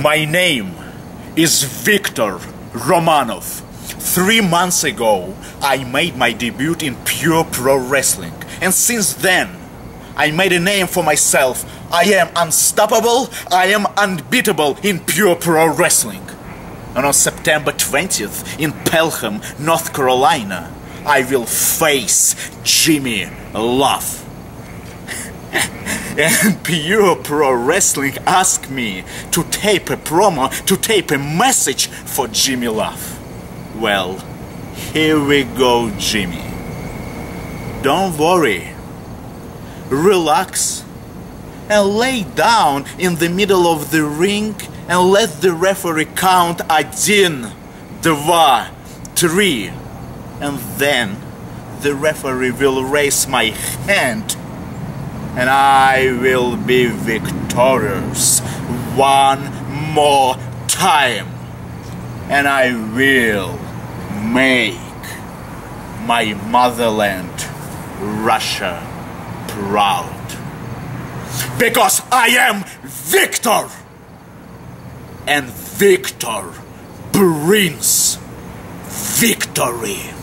My name is Viktor Romanov. 3 months ago, I made my debut in Pure Pro Wrestling. And since then, I made a name for myself. I am unstoppable, I am unbeatable in Pure Pro Wrestling. And on September 20th, in Pelham, North Carolina, I will face Jimmy Love. And Pure Pro Wrestling asked me to tape a promo, to tape a message for Jimmy Love. Well, here we go, Jimmy. Don't worry. Relax and lay down in the middle of the ring and let the referee count 1, 2, 3, and then the referee will raise my hand and I will be victorious one more time, and I will make my motherland, Russia, proud. Because I am Viktor! And Viktor brings victory.